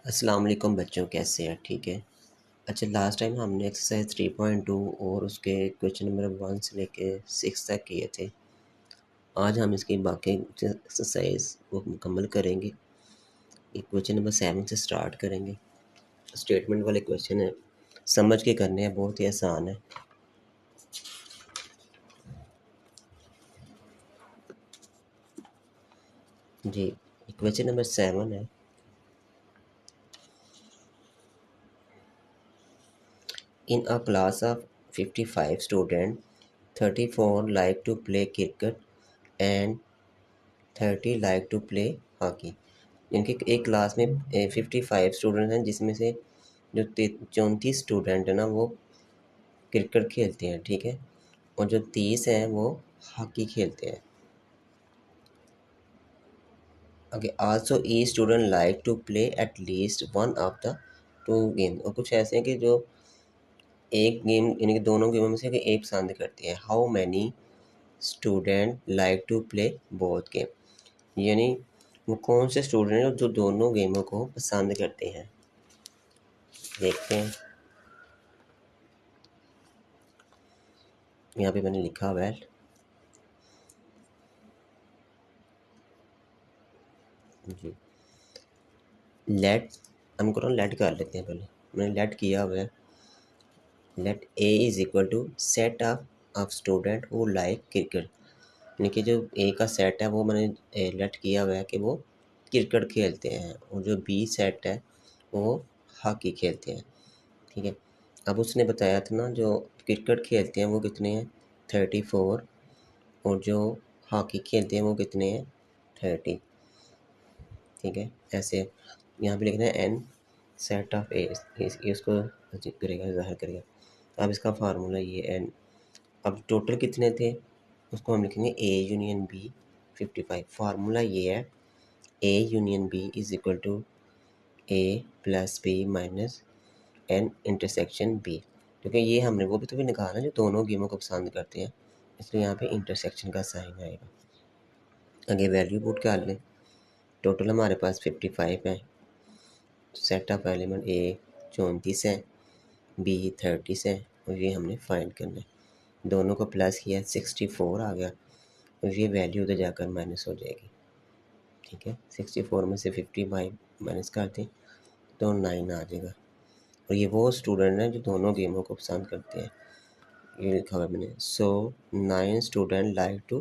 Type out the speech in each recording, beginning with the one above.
अस्सलाम वालेकुम बच्चों, कैसे हैं? ठीक है। अच्छा, लास्ट टाइम हमने एक्सरसाइज 3.2 और उसके क्वेश्चन नंबर 1 से लेके 6 तक किए थे। आज हम इसकी बाकी एक्सरसाइज को मुकम्मल करेंगे। ये क्वेश्चन नंबर 7 से स्टार्ट करेंगे। स्टेटमेंट वाले क्वेश्चन है, समझ के करने हैं, बहुत ही आसान है। जी, क्वेश्चन नंबर 7 है। In a class of 55 student, 34 like to play cricket and 30 like to play hockey. इनके एक क्लास में 55 स्टूडेंट हैं, जिसमें से जो 34 स्टूडेंट हैं ना, वो क्रिकेट खेलते हैं, ठीक है। और जो 30 हैं वो हॉकी खेलते हैं। Okay, also each student like to play at least one of the two game. और कुछ ऐसे हैं कि जो एक गेम, इनके दोनों गेमों में से एक पसंद करते हैं। How many student like to play both game, यानी वो कौन से स्टूडेंट हैं जो दोनों गेमों को पसंद करते हैं। देखते हैं, यहाँ पे मैंने लिखा हुआ है। जी, लेट, हमको ना लेट कर लेते हैं पहले। मैंने लेट किया हुआ है। Let A is equal to set of student who like cricket, यानी कि जो ए का सेट है वो मैंने लेट किया हुआ है कि वो क्रिकेट खेलते हैं। और जो बी सेट है वो हॉकी खेलते हैं, ठीक है। अब उसने बताया था ना, जो क्रिकेट खेलते हैं वो कितने हैं, 34। और जो हॉकी खेलते हैं वो कितने हैं, 30, ठीक है। ऐसे यहाँ पे लिखना है एन सेट ऑफ ए, इसको करेगा, ज़ाहिर करेगा। अब इसका फार्मूला ये एन, अब टोटल कितने थे उसको हम लिखेंगे ए यूनियन बी 55। फार्मूला ये है, A union B is equal to A plus B minus n intersection B, क्योंकि ये हमने वो भी तो भी निकाला जो दोनों गेमों को पसंद करते हैं, इसलिए यहाँ पे इंटरसेक्शन का साइन आएगा। आगे वैल्यू पुट कर लें। टोटल हमारे पास 55 है। सेट ऑफ एलिमेंट ए 34 है, बी 30 है, और ये हमने फाइंड करना है। दोनों को प्लस किया, 64 आ गया, और ये वैल्यू उधर जाकर माइनस हो जाएगी, ठीक है। 64 में से 55 माइनस कर दें तो 9 आ जाएगा। और ये वो स्टूडेंट हैं जो दोनों गेमों को पसंद करते हैं, ये लिखा हुआ है मैंने। So 9 student like to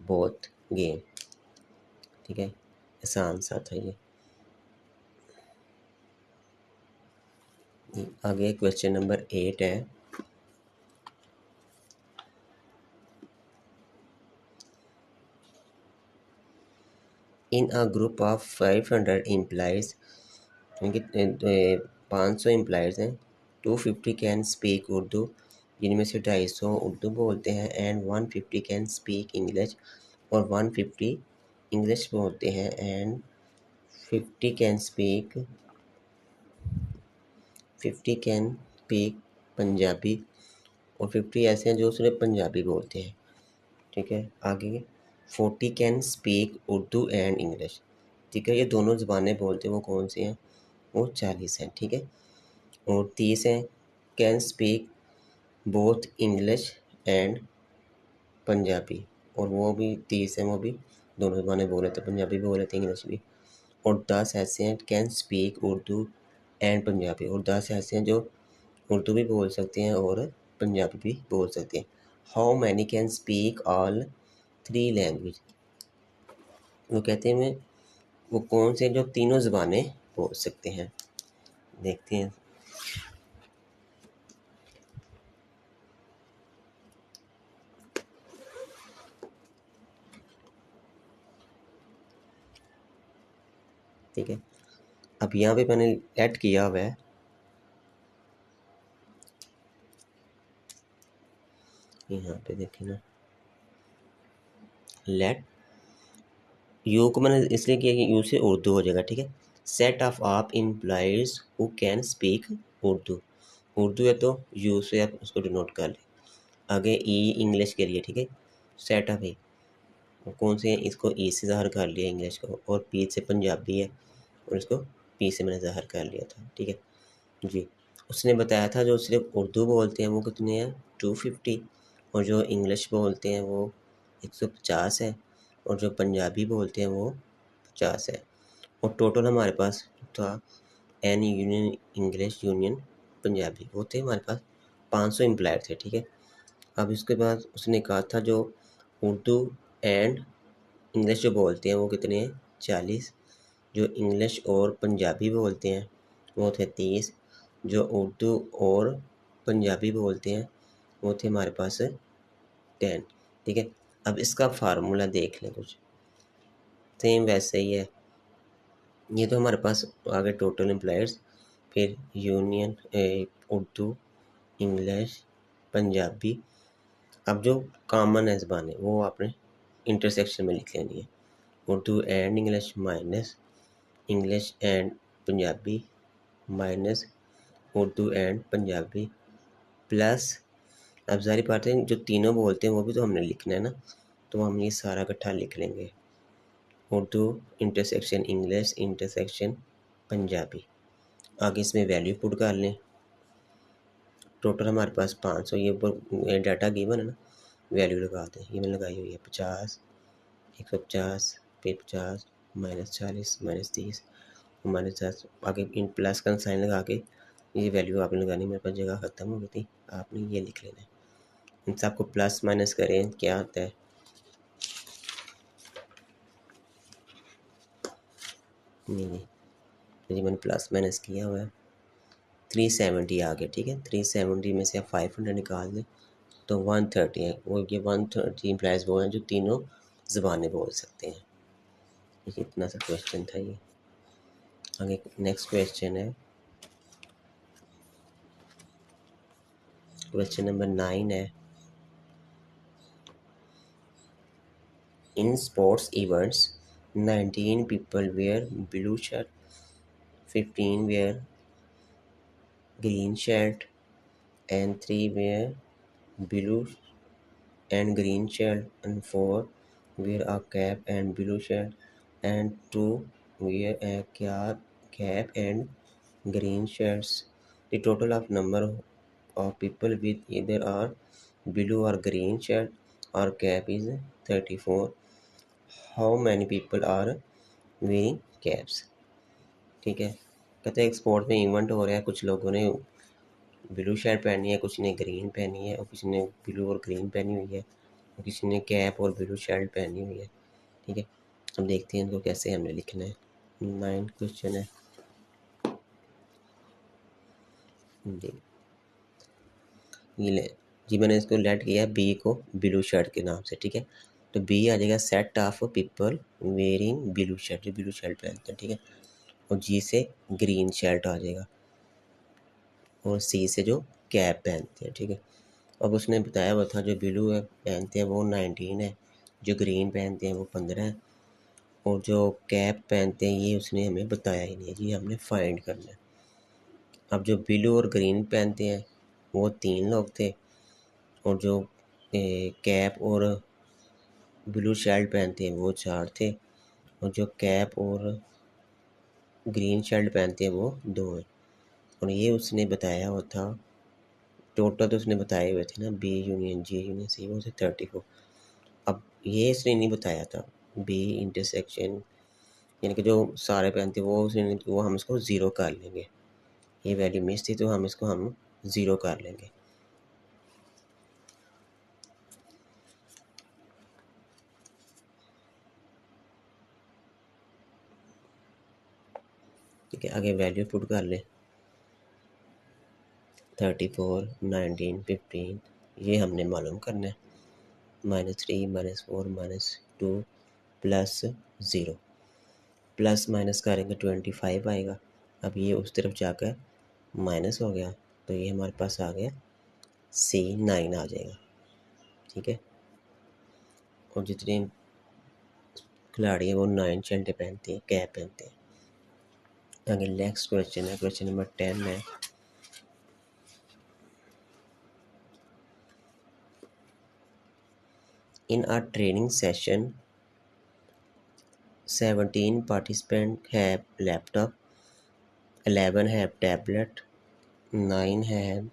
both game, ठीक है। आसान सा था ये। आगे क्वेश्चन नंबर 8 है। In a group of 500 employees, यानी कि 500 एम्प्लॉयज़ हैं, 250 कैन स्पीक उर्दू, जिनमें से 250 उर्दू बोलते हैं, एंड 150 कैन स्पीक इंग्लिश, और 150 इंग्लिश बोलते हैं, and 50 can speak 50 can speak Punjabi, और 50 ऐसे हैं जो सिर्फ पंजाबी बोलते हैं, ठीक है। आगे 40 can speak Urdu and English, ठीक है। ये दोनों ज़बानें बोलते हैं, वो कौन सी हैं, वो 40 हैं, ठीक है। और 30 हैं can speak both English and Punjabi, और वो भी 30 हैं, वो भी दोनों ज़बानें बोल लेते हैं, पंजाबी भी बोल लेते हैं, इंग्लिश भी। और 10 ऐसे हैं can speak Urdu and Punjabi, और 10 ऐसे हैं जो उर्दू भी बोल सकते हैं और पंजाबी भी बोल सकते हैं। How many can speak all 3 language, वो कहते हैं वो कौन से जो तीनों ज़बानें बोल सकते हैं। देखते हैं, ठीक है। अब यहाँ पे मैंने ऐड किया हुआ है, यहाँ पे देखें ना, लेट यू को मैंने इसलिए किया कि यू से उर्दू हो जाएगा, ठीक है। सेट ऑफ आप implies who can speak Urdu, Urdu है तो यू से आप उसको डिनोट कर लें। आगे ई इंग्लिश के लिए, ठीक है। सेट ऑफ ए, कौन से हैं, इसको ई से ज़ाहिर कर लिया इंग्लिश को, और पी से पंजाबी है और इसको पी से मैंने ज़ाहिर कर लिया था, ठीक है जी। उसने बताया था जो सिर्फ उर्दू बोलते हैं वो कितने हैं 250, और जो इंग्लिश बोलते हैं वो 150 है, और जो पंजाबी बोलते हैं वो 50 है। और टोटल हमारे पास था n union English union Punjabi, वो थे हमारे पास 500 एम्प्लॉयर थे, ठीक है। अब इसके बाद उसने कहा था जो उर्दू एंड इंग्लिश जो बोलते हैं वो कितने हैं 40, जो इंग्लिश और पंजाबी बोलते हैं वो थे 30, जो उर्दू और पंजाबी बोलते हैं वो थे हमारे पास 10, ठीक है। अब इसका फार्मूला देख लें, कुछ सेम वैसे ही है। ये तो हमारे पास आगे टोटल एम्प्लॉयर्स, फिर यूनियन उर्दू इंग्लिश पंजाबी। अब जो कॉमन है ज़बानें वो आपने इंटरसेक्शन में लिख लेनी है, Urdu and English minus English and Punjabi minus Urdu and Punjabi plus, अब ज़ाहिर बात है जो तीनों बोलते हैं वो भी तो हमने लिखना है ना, तो हम ये सारा इकट्ठा लिख लेंगे, Urdu intersection English intersection Punjabi. आगे इसमें वैल्यू पुट कर लें, टोटल हमारे पास 500, ये डाटा गिवन है ना, वैल्यू लगा दें, ये मैंने लगाई हुई है 50 150 फिर 50 -40 -30 -10, आगे इन प्लस का साइन लगा के ये वैल्यू आपने लगानी, मेरे पास जगह ख़त्म हो गई थी, आपने ये लिख लेना है। इन सबको प्लस माइनस करें क्या आता है, नहीं ये मैंने प्लस माइनस किया हुआ है, 370 आ गया, ठीक है। 370 में से आप 500 निकाल दें तो 130 है, वो ये 130 एम्प्लॉयज़ वो हैं जो तीनों ज़बानें बोल सकते हैं। ये इतना सा क्वेश्चन था ये। आगे नेक्स्ट क्वेश्चन है, क्वेश्चन नंबर 9 है, in sports events 19 people wear blue shirt, 15 wear green shirt, and 3 wear blue and green shirt, and 4 wear a cap and blue shirt, and 2 wear a cap and green shirts. The total of number of people with either or blue or green shirt or cap is 34. How many people are wearing caps? ठीक है, कहते हैं एक sport में event हो रहा है, कुछ लोगों ने ब्लू शर्ट पहनी है, कुछ ने ग्रीन पहनी है, और किसी ने ब्लू और ग्रीन पहनी हुई है, और किसी ने कैप और ब्लू शर्ट पहनी हुई है, ठीक है। अब देखते हैं इनको कैसे हमने लिखना है। 9 क्वेश्चन है, जी ये ले जी, मैंने इसको लेट किया बी को ब्लू शर्ट के नाम से, ठीक है। तो बी आ जाएगा set of people wearing blue shirt, जो ब्लू शर्ट पहनते हैं, ठीक है। और जी से ग्रीन शर्ट आ जाएगा, और सी से जो कैप पहनते हैं, ठीक है। अब उसने बताया हुआ था जो ब्लू है पहनते हैं वो 19 है, जो ग्रीन पहनते हैं वो 15 है, और जो कैप पहनते हैं ये उसने हमें बताया ही नहीं है, ये हमने फाइंड करना है। अब जो ब्लू और ग्रीन पहनते हैं वो 3 लोग थे, और जो कैप और ब्लू शर्ट पहनते हैं वो 4 थे, और जो कैप और ग्रीन शर्ट पहनते हैं वो 2 हैं, और ये उसने बताया हुआ था, टोटल तो उसने बताए हुए थे ना बी यूनियन जी यूनियन सी वो थे 34। अब ये इसने नहीं बताया था बी इंटरसेक्शन, यानी कि जो सारे पहनते वो उसने नहीं, वो हम इसको ज़ीरो कर लेंगे, ये वैल्यू मिस थी तो हम इसको हम ज़ीरो कर लेंगे, ठीक है। आगे वैल्यू पुट कर ले 34 19 15, ये हमने मालूम करना है, -3 -4 -2 प्लस 0, प्लस माइनस करेंगे 25 आएगा। अब ये उस तरफ जाकर माइनस हो गया, तो ये हमारे पास आ गया C9 आ जाएगा, ठीक है। और जितने खिलाड़ी हैं वो 9 शर्टें पहनते हैं, कैप पहनते हैं। आगे नेक्स्ट क्वेश्चन है, क्वेश्चन नंबर 10 है, in a training session 17 participants have laptop, 11 have tablet, 9 have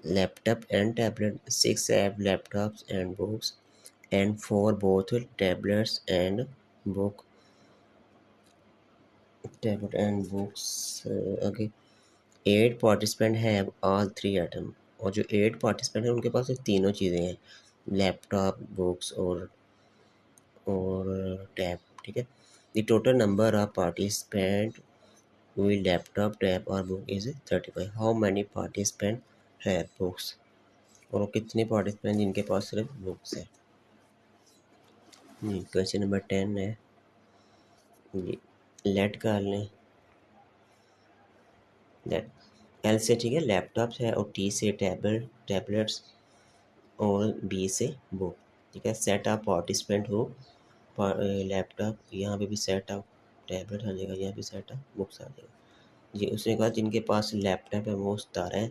laptop and tablet, 6 have laptops and books, and 4 both tablets and book tablet and books. Okay, 8 participant have all three item, और जो 8 participant हैं उनके पास ये तीनों चीज़ें हैं, laptop, books और tab. ठीक है, the total number of participant with laptop, tab और book is 35। How many participant have books, और वो कितने पार्टिसिपेंट जिनके पास सिर्फ बुक्स है। क्वेश्चन नंबर 10 है जी, लेट कर लें, लेट एल से ठीक है लैपटॉप्स है, और टी से टैबलेट्स, और बी से बुक। ठीक है, सेट ऑफ पार्टिसिपेंट हो लैपटॉप, यहाँ पे भी सेट ऑफ टैबलेट आ जाएगा, यहाँ पे सेट ऑफ बुक्स आ जाएगा जी। उसने कहा जिनके पास लैपटॉप है वो 17 है,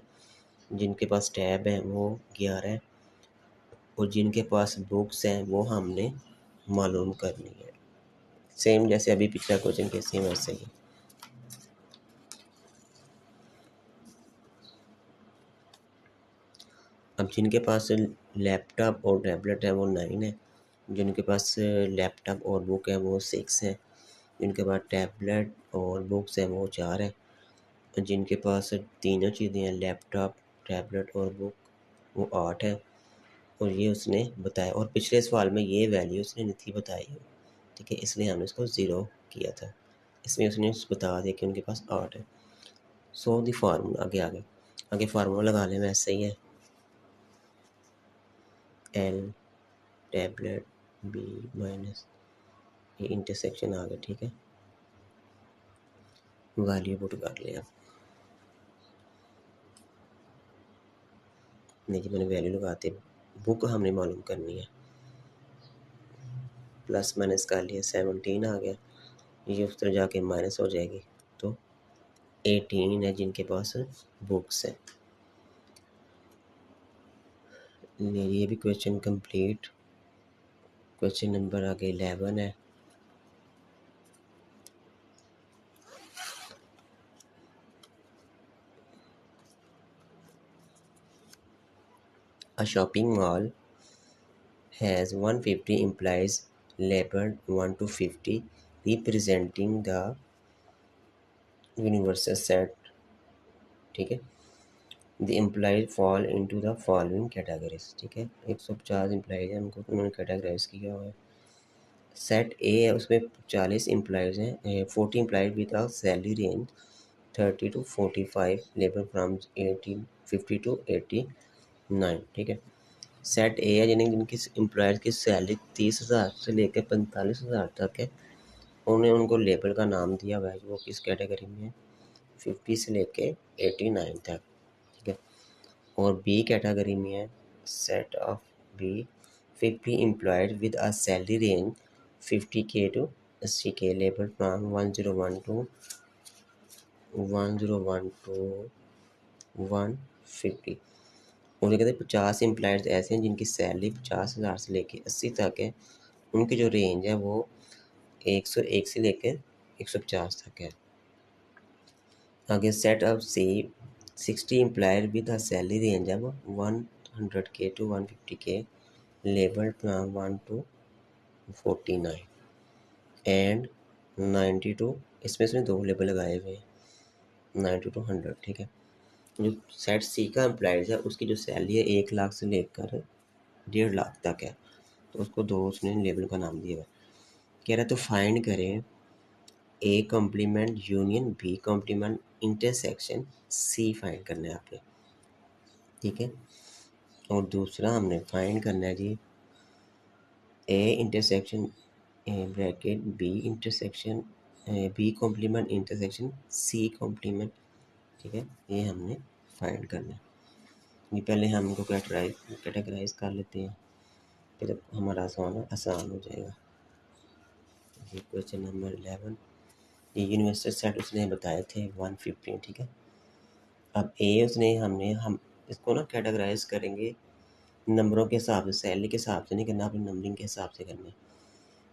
जिनके पास टैब है वो 11 है, और जिनके पास बुक्स हैं वो हमने मालूम करनी है। सेम जैसे अभी पिछला क्वेश्चन के सेम वैसे ही। अब जिनके पास लैपटॉप और टैबलेट है वो 9 है, जिनके पास लैपटॉप और बुक है वो 6 है, जिनके पास टैबलेट और बुक्स हैं वो 4 है, और जिनके पास तीनों चीज़ें हैं लैपटॉप, टैबलेट और बुक वो 8 है। और ये उसने बताया, और पिछले सवाल में ये वैल्यू उसने नहीं थी बताई। ठीक है, इसलिए हमने इसको 0 किया था, इसमें उसने बता दिया कि उनके पास 8 है। सो दी फार्मूला आगे फार्मूला लगा लें, वैसे ही है एल टैबलेट बी माइनस ये इंटरसेक्शन आ गया। ठीक है, वैल्यू पुट कर लिया, नहीं जी मैंने वैल्यू लगाते, बुक हमने मालूम करनी है, प्लस माइनस कर लिया 17 आ गया, ये उस तरह जाके माइनस हो जाएगी, तो 18 है जिनके पास बुक्स है। ये भी क्वेश्चन कंप्लीट। क्वेश्चन नंबर आगे 11 है, a shopping mall has 150 employees labeled 1 to 50 representing the universal set। ठीक है, the employees fall into the following categories. ठीक है, 150 एम्प्लॉयज हैं, उनको उन्होंने कैटेगराइज किया हुआ है। सेट ए है, उसमें 40 एम्प्लॉयज़ हैं, 40 employees with a salary range 30 to 45, labour from 50 to 89। ठीक है, सेट ए है यानी जिनकी एम्प्लॉयज़ की सैलरी 30,000 से लेकर 45,000 तक है, उन्होंने उनको लेबर का नाम दिया हुआ है, वो किस कैटेगरी में है, 50 से लेके 89 तक। ठीक है, और बी कैटेगरी में है set of B 50 employed with a salary range 50K to 80K, labour from 101 to 150। उन्हें कहते हैं 50 एम्प्लॉयज़ ऐसे हैं जिनकी सैलरी 50,000 से लेके 80 तक है, उनकी जो रेंज है वो 101 से लेकर 150 तक है। आगे set of C 60 employer with a salary range है वो 100K to 150K, labour from 1 to 49 and 90 to, इसमें उसने 2 लेबल लगाए हुए हैं, 90 to 100। ठीक है, जो सेट सी का एम्प्लॉयज़ है उसकी जो सैलरी है 1 लाख से लेकर 1.5 लाख तक है, तो उसको 2 उसने लेबल का नाम दिया हुआ है। कह रहा है तो फाइंड करें A complement union B complement intersection C find करना है आपने। ठीक है, और दूसरा हमने फाइंड करना है जी a intersection bracket b intersection B complement intersection C complement. ठीक है, ये हमने फाइंड करना है। ये पहले हम इनको कैटेगराइज कर लेते हैं, फिर हमारा आसान हो जाएगा। ये क्वेश्चन नंबर 11, ये यूनिवर्सल सेट उसने बताए थे 150। ठीक है, अब ए उसने हम इसको ना कैटेगराइज करेंगे नंबरों के हिसाब से, सैलरी के हिसाब से नहीं करना, अपनी नंबरिंग के हिसाब से करना है,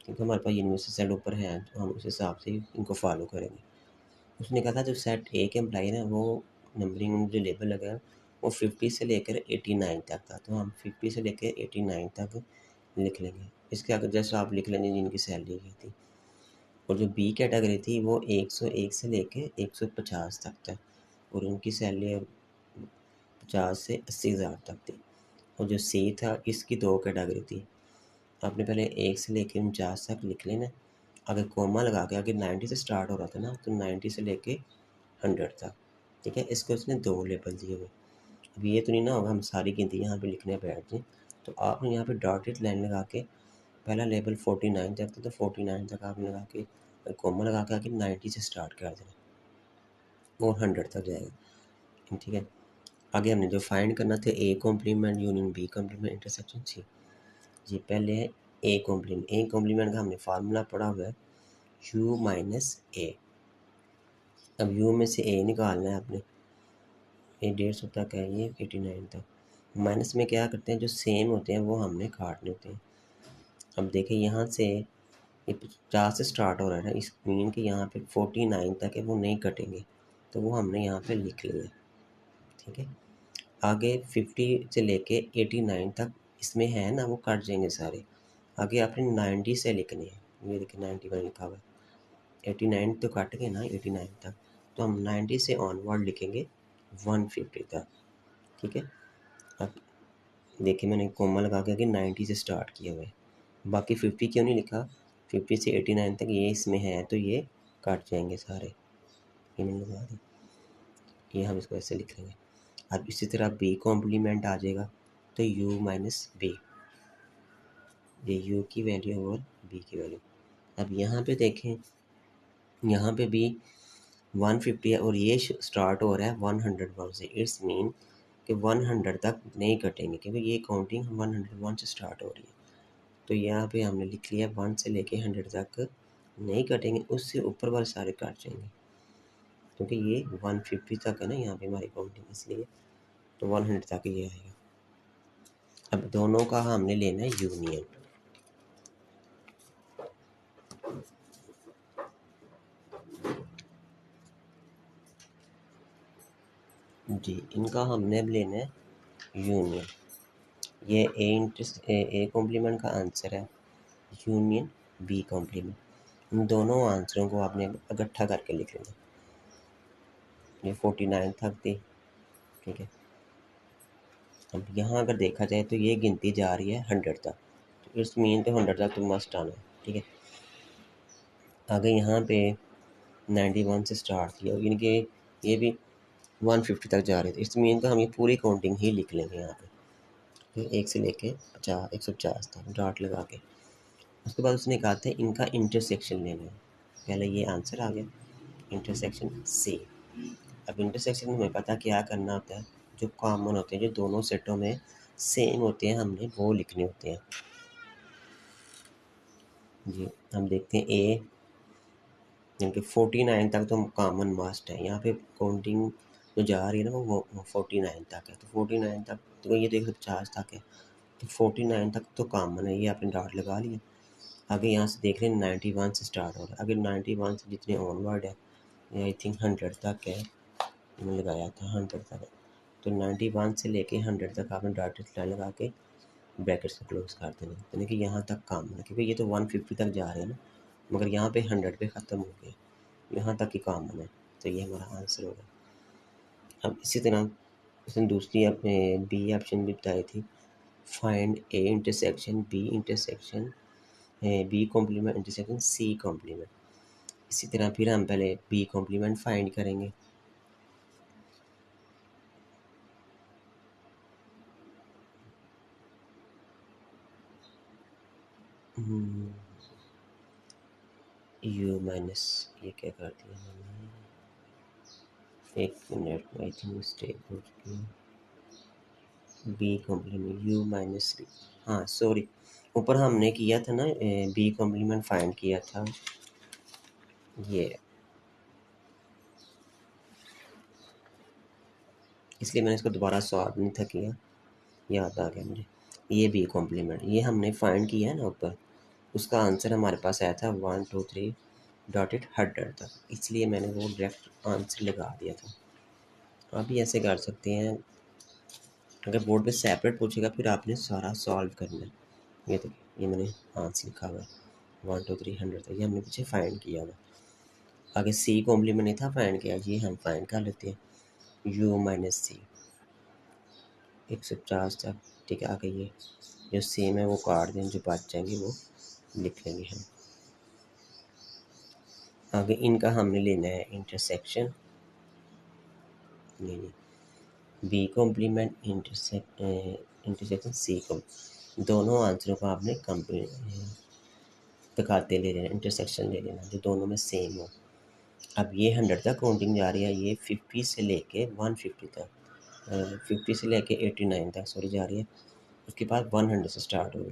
क्योंकि हमारे पास यूनिवर्सल सेट ऊपर है तो हम उस हिसाब से इनको फॉलो करेंगे। उसने कहा था जो सेट ए के एम्प्लाई है ना वो नंबरिंग में जो लेबल लगा है वो 50 से लेकर 89 तक था, तो हम 50 से लेकर 89 तक लिख लेंगे। इसके आगे जैसे आप लिख लेंगे जिनकी सैलरी की थी। और जो बी कैटेगरी थी वो 101 से लेके 150 तक था और उनकी सैलरी 50 से 80,000 तक थी। और जो सी था इसकी दो कैटेगरी थी, आपने पहले 1 से लेके 49 तक लिख लेना। अगर कोमा लगा के अगर 90 से स्टार्ट हो रहा था ना तो 90 से लेके 100 तक, ठीक है। इसको उसने दो लेबल दिए हुए। अब ये तो नहीं ना होगा हम सारी गिनती यहाँ पे लिखने बैठ जाएँ, तो आपने यहाँ पे डॉटेड लाइन लगा के पहला लेबल 49 तक था तो 49 तक आपने लगा के कोमा लगा के आके 90 से स्टार्ट कर देना और 100 तक जाएगा, ठीक है। आगे हमने जो फाइंड करना था a complement union B complement intersection c. जी पहले है ए कॉम्प्लीमेंट का हमने फार्मूला पढ़ा हुआ है u माइनस ए। अब u में से a निकालना है आपने, ये 150 तक है, ये 89 तक। माइनस में क्या करते हैं जो सेम होते हैं वो हमने काटने होते हैं। अब देखिए यहाँ से ये 50 से स्टार्ट हो रहा है ना, इस मीन के यहाँ पे 49 तक है वो नहीं कटेंगे, तो वो हमने यहाँ पे लिख लिया, ठीक है। आगे 50 से लेके 89 तक इसमें है ना वो कट जाएंगे सारे। आगे आपने 90 से लिखने हैं, ये देखिए 91 लिखा हुआ है, 89 तो कट गए ना 89 तक, तो हम 90 से ऑनवर्ड लिखेंगे 150 तक, ठीक है। अब देखिए मैंने कोमा लगा के आगे 90 से स्टार्ट किया हुआ है, बाकी 50 क्यों नहीं लिखा, 50 से 89 तक ये इसमें है तो ये कट जाएंगे सारे, ये मैंने लगा दी, ये हम इसको ऐसे लिख लेंगे। अब इसी तरह बी कॉम्प्लीमेंट आ जाएगा तो u माइनस बी, ये u की वैल्यू और b की वैल्यू। अब यहाँ पे देखें, यहाँ पे भी 150 है और ये स्टार्ट हो रहा है 101 से, इट्स मीन कि 100 तक नहीं कटेंगे क्योंकि ये काउंटिंग 101 से स्टार्ट हो रही है। तो यहाँ पे हमने लिख लिया 1 से लेके 100 तक नहीं कटेंगे, उससे ऊपर वाले सारे कट जाएंगे क्योंकि ये 150 तक है ना यहाँ पे हमारी काउंटिंग, इसलिए तो 100 तक ये आएगा। अब दोनों का हमने लेना है यूनियन। जी इनका हमने अब लेना है यूनियन। ये ए कॉम्प्लीमेंट का आंसर है यूनियन बी कॉम्प्लीमेंट। इन दोनों आंसरों को आपने इकट्ठा करके लिख लेना। ये 49 तक थी, ठीक है। अब यहाँ अगर देखा जाए तो ये गिनती जा रही है 100 तक, तो इट्स मीन तो 100 तक तो मस्ट आना है, ठीक है। आगे यहाँ पे 91 से स्टार्ट किया यानी कि ये भी 150 तक जा रहे थे, इट्स मीन तो हम ये पूरी काउंटिंग ही लिख लेंगे यहाँ पे, फिर 1 से लेके 150 तक डॉट लगा के। उसके बाद उसने कहा था इनका इंटरसेक्शन लेना है, पहले ये आंसर आ गया इंटरसेक्शन सी। अब इंटरसेक्शन में हमें पता क्या करना होता है, जो कॉमन होते हैं जो दोनों सेटों में सेम होते हैं हमने वो लिखने होते हैं। जी हम देखते हैं ए यानी कि 49 तक तो कॉमन मास्ट है, यहाँ पे काउंटिंग जो जा रही है ना वो 49 तक है, तो 49 तक तो ये देखो 50 तक है, तो 49 तक तो कॉमन है, ये आपने डॉट लगा लिया। आगे यहाँ से देख रहे हैं 91 से स्टार्ट हो रहा है, अगर 91 से जितने ऑनवर्ड है ये आई थिंक 100 तक है, मैंने लगाया था 100 तक है, तो 91 से लेके 100 तक आपने डॉटेड लाइन लगा के ब्रैकेट्स को क्लोज कर देना, यानी कि यहाँ तक काम है क्योंकि ये तो 150 तक जा रहे हैं ना, मगर यहाँ पे 100 पे ख़त्म हो गया, यहाँ तक ही काम है, तो ये हमारा आंसर होगा। अब इसी तरह उसने दूसरी अपने बी ऑप्शन भी बताई थी, find A intersection B intersection B complement intersection C complement. इसी तरह फिर हम पहले बी कॉम्प्लीमेंट फाइंड करेंगे। यू माइनस ये क्या कर दिया मैंने, एक मिनट आई थिंक मिस्टेक हो चुकी है, B complement U minus B, हाँ सॉरी, ऊपर हमने किया था ना बी कॉम्प्लीमेंट फाइंड किया था, ये इसलिए मैंने इसको दोबारा सॉल्व नहीं था किया, याद आ गया मुझे। ये बी कॉम्प्लीमेंट ये हमने फाइंड किया है ना ऊपर, उसका आंसर हमारे पास आया था 1 2 3 डॉटेड 100 तक, इसलिए मैंने वो डायरेक्ट आंसर लगा दिया था। आप भी ऐसे कर सकते हैं। अगर बोर्ड पे सेपरेट पूछेगा फिर आपने सारा सॉल्व करना है। ये तो ये मैंने आंसर लिखा हुआ है 1 2 3 100 तक, ये हमने पीछे फाइंड किया हुआ। आगे सी कॉम्प्लीमेंट नहीं था फाइंड किया, ये हम फाइंड कर लेते हैं यू माइनस सी 150 तक। ठीक है, आगे ये जो सेम है वो काट दें, जो बच जाएंगे वो लिख लेंगे हम। आगे इनका हमने लेना है इंटरसेक्शन, नहीं बी कॉम्प्लीमेंट इंटरसेक्शन सी को, दोनों आंसरों को आपने दिखाते ले लेना, इंटरसेक्शन ले लेना जो दोनों में सेम हो। अब ये 100 तक काउंटिंग जा रही है, ये 50 से लेके 150 तक, 50 से लेके 89 तक सॉरी जा रही है, उसके बाद 100 से स्टार्ट होगी।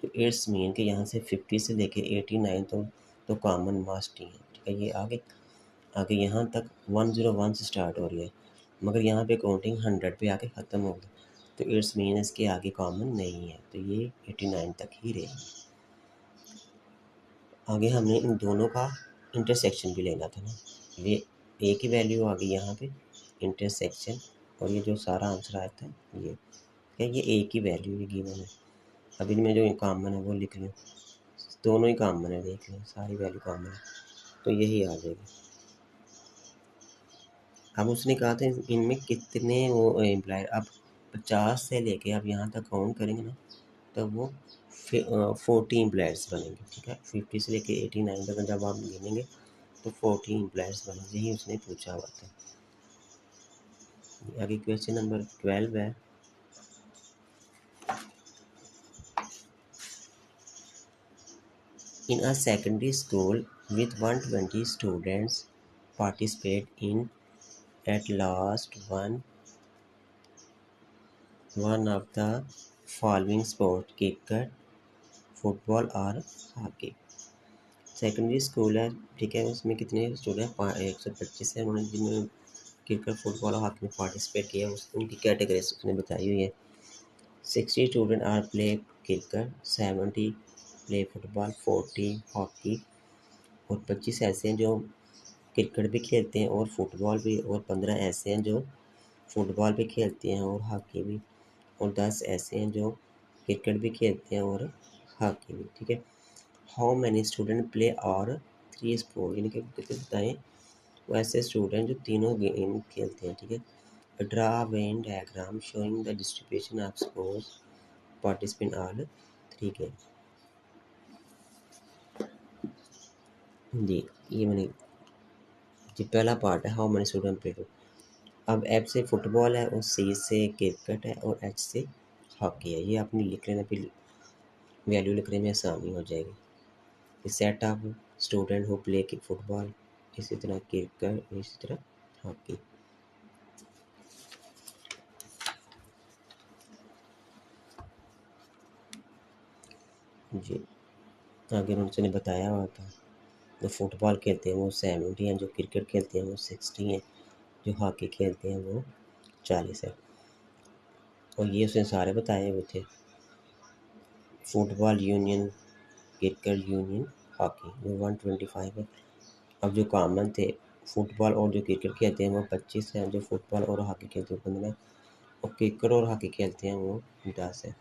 तो इट्स मीन कि यहाँ से 50 से लेके 89 तो कॉमन मास्ट ही है। ठीक है, ये आगे आगे यहाँ तक 101 से स्टार्ट हो रही है, मगर यहाँ पे काउंटिंग 100 पे आके ख़त्म होगी, तो इट्स मीन इसके आगे कॉमन नहीं है, तो ये 89 तक ही रहेगी। आगे हमने इन दोनों का इंटरसेक्शन भी लेना था ना, ये एक ही वैल्यू आ गई यहाँ पे इंटरसेक्शन, और ये जो सारा आंसर आया था ये एक ही वैल्यू है गिवन है। अब इनमें जो कॉमन है वो लिख लें, दोनों ही कॉमन है, देख लें सारी वैल्यू कॉमन है, तो यही आ जाएगी। अब उसने कहा था इनमें कितने वो एम्प्लॉय, अब 50 से लेके अब यहाँ तक काउंट करेंगे ना, तब वो 40 एम्प्लॉयर्स बनेंगे। ठीक है, 50 से लेके 89 तक जब आप गिनेंगे तो 40 एम्प्लॉयर्स बनेंगे, यही उसने पूछा हुआ था। आगे क्वेश्चन नंबर 12 है, in a secondary school with 120 students participate in at last one of the following sport, cricket, football और हॉकी। सेकेंडरी स्कूल है, ठीक है, उसमें कितने स्टूडेंट 125 है, उन्होंने जिनमें क्रिकेट फुटबॉल और हॉकी में पार्टिसिपेट किया, उनकी कैटेगरी उसने बताई हुई है। 60 student are play cricket, 70 play football, 40 hockey, और 25 ऐसे हैं जो क्रिकेट भी खेलते हैं और फुटबॉल भी, और 15 ऐसे हैं जो फुटबॉल भी खेलते हैं और हॉकी भी, और 10 ऐसे हैं जो क्रिकेट भी खेलते हैं और हॉकी भी। ठीक है, हाउ मैनी स्टूडेंट प्ले और 3 स्पोर्ट, यानी कि कितने बताएं वो ऐसे स्टूडेंट जो तीनों गेम खेलते हैं। ठीक है, draw Venn diagram showing the distribution of sports participant all 3 game. जी ये मैंने, जी पहला पार्ट है हाउ मैनी स्टूडेंट प्ले। अब एफ से फुटबॉल है और सी से क्रिकेट है और एच से हॉकी है, ये आपने लिख लेना, फिर वैल्यू लिखने में आसानी हो जाएगी। Set of student who play की फुटबॉल, इसी तरह क्रिकेट, इसी तरह हॉकी। जी आगे उन्होंने बताया हुआ था, जो फुटबॉल खेलते हैं वो 70 हैं, जो क्रिकेट खेलते हैं वो 60 हैं, जो हॉकी खेलते हैं वो 40 है, और ये उसने सारे बताए हुए थे, football union, cricket union, hockey, वो 125 है। अब जो कॉमन थे फुटबॉल और जो क्रिकेट खेलते हैं वो 25 हैं, जो फुटबॉल और हॉकी खेलते हैं 15, और क्रिकेट और हॉकी खेलते हैं वो 10 है।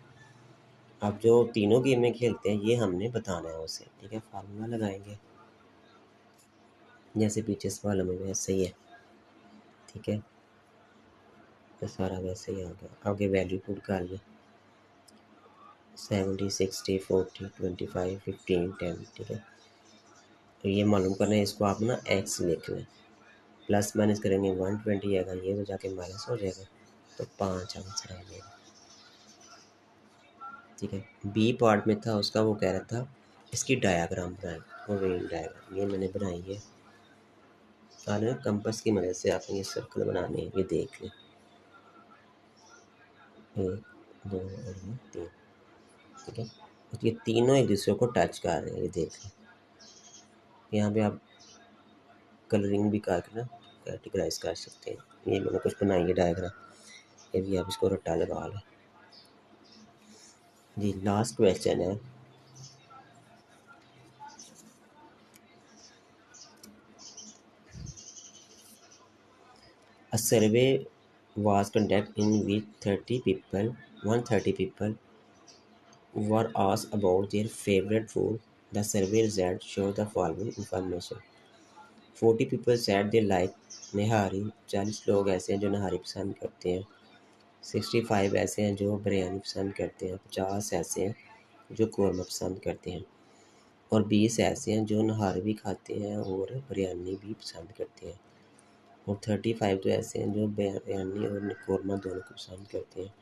अब जो तीनों गेमें खेलते हैं ये हमने बताना है उसे। ठीक है, फार्मूला लगाएंगे जैसे पीछे सवाल में वैसे ही है। ठीक है, तो सारा वैसे ही आ गया। आगे वैल्यू पुट कर ले, 70 60 40 25 15 10। ठीक है, तो ये मालूम करना है, इसको आप ना एक्स लिख लें, प्लस माइनस करेंगे 120 आएगा, ये तो जाके माइनस हो जाएगा, तो 5 आंसर आ जाएगा। ठीक है, बी पार्ट में था उसका, वो कह रहा था इसकी डायाग्राम बनाए, वो वेन डायाग्राम ये मैंने बनाई है, और ना कंपास की मदद से आपने ये सर्कल बनाने हैं, ये देख लें 1 2 और 3। ठीक है, तो ये तीनों एक दूसरे को टच कर रहे हैं, ये देख लें, यहाँ पे आप कलरिंग भी करके ना कैटेगराइज कर सकते हैं। ये मैंने कुछ बनाई है डायग्राम, ये भी आप इसको रट्टा लगा लें। जी लास्ट क्वेश्चन है, A survey was conducted in which 130 people were asked about their favorite food. The survey results show the following information. 40 people said they like निहारी, 40 लोग ऐसे हैं जो नहारी पसंद करते हैं, 65 ऐसे हैं जो बिरयानी पसंद करते हैं, 50 ऐसे हैं जो कौरमा पसंद करते हैं और 20 ऐसे हैं जो नहारी भी खाते हैं और बिरयानी भी पसंद करते हैं और 35 तो ऐसे हैं जो बिरयानी और कौरमा दोनों को पसंद करते हैं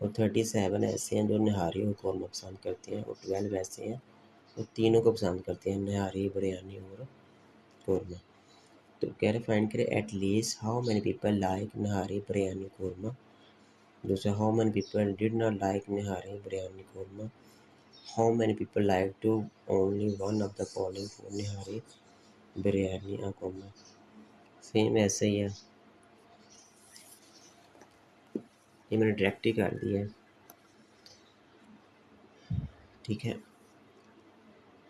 और 37 ऐसे हैं जो नहारी और कौरमा पसंद करते हैं और 12 ऐसे हैं जो तीनों को पसंद करते हैं, नहारी, बिरयानी और कौरमा। तो कह रहे फाइंड करें at least how many people like nihari, biryani, korma. दूसरा how many people did not like nihari, biryani, korma. How many people like to only one of the following food, nihari, biryani और कौरमा। सेम ऐसे ही है, ये मैंने डायरेक्ट ही कर दिया है, ठीक है।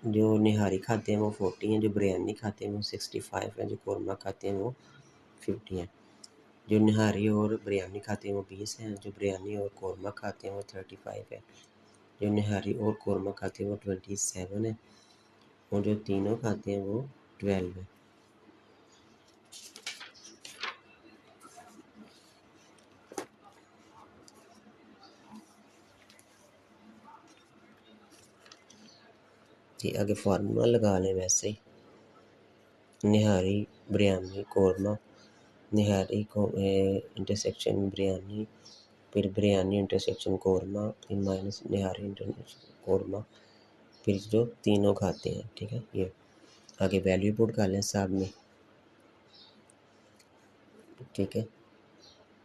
जो निहारी खाते हैं वो 40 हैं, जो बिरयानी खाते हैं वो 65 हैं, जो कौरमा खाते हैं वो 50 हैं। जो निहारी और बिरयानी खाते हैं वो 20 हैं, जो बिरयानी और कौरमा खाते हैं वो 35 है, जो निहारी और कौरमा खाते हैं वो 27 है और जो तीनों खाते हैं वो 12 है। जी आगे फार्मूला लगा लें वैसे ही, निहारी, बिरयानी, कौरमा, निहारी को इंटरसेक्शन बिरयानी, फिर बिरयानी इंटरसेक्शन कौरमा, फिर माइनस निहारी इंटरसेक्शन कौरमा, फिर जो तीनों खाते हैं, ठीक है। ये आगे वैल्यू पुट कर लें साहब में, ठीक है,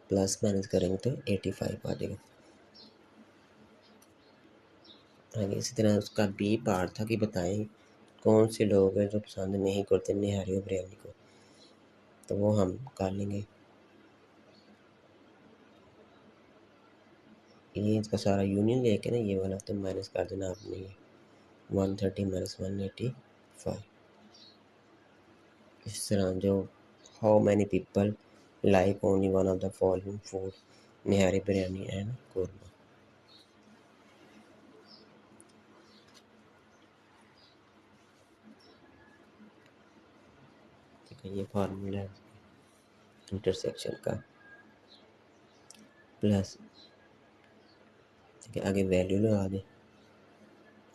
प्लस माइनस करेंगे तो 85 आ जाएगा। आगे इसी तरह उसका बी पार्ट था कि बताएं कौन से लोग हैं जो पसंद नहीं करते निहारी और बिरयानी को, तो वो हम कर लेंगे। ये इसका सारा यूनियन लेके ना ये वाला तो माइनस कर देना आपने, ये 130 माइनस 185। इस तरह जो how many people like only one of the following food, nihari, biryani and korma. ठीक है, ये फार्मूला है इंटरसेक्शन का, प्लस ठीक है आगे वैल्यू लगा दें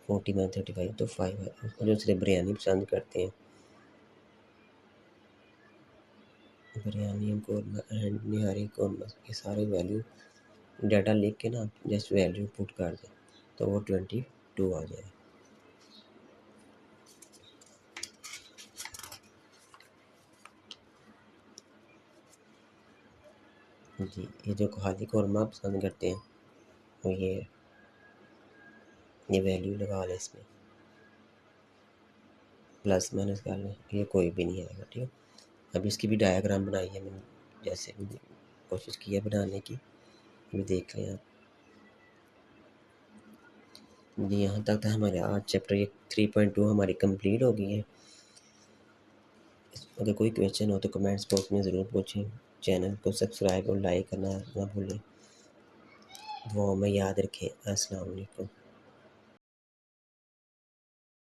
40 में 35 तो 5 है। और जो सिर्फ बिरयानी पसंद करते हैं, बिरयानी कौरमा एंड निहारी कौरमा, ये सारे वैल्यू डाटा लिख के ना जस्ट वैल्यू पुट कर दें तो वो 22 आ जाएगा। जी ये जो खाली कौरमा पसंद करते हैं वो ये वैल्यू लगा लें इसमें, प्लस माइनस कर लें, ये कोई भी नहीं आएगा, ठीक है। अब इसकी भी डायग्राम बनाई है मैंने, जैसे भी कोशिश की है बनाने की, अभी देख लें आप। जी यहाँ तक था हमारे आज चैप्टर ये 3.2 हमारी कंप्लीट हो गई है। अगर कोई क्वेश्चन हो तो कमेंट्स बॉक्स में ज़रूर पूछें। चैनल को सब्सक्राइब और लाइक करना ना भूलें। दुआओं में याद रखें। अस्सलाम वालेकुम।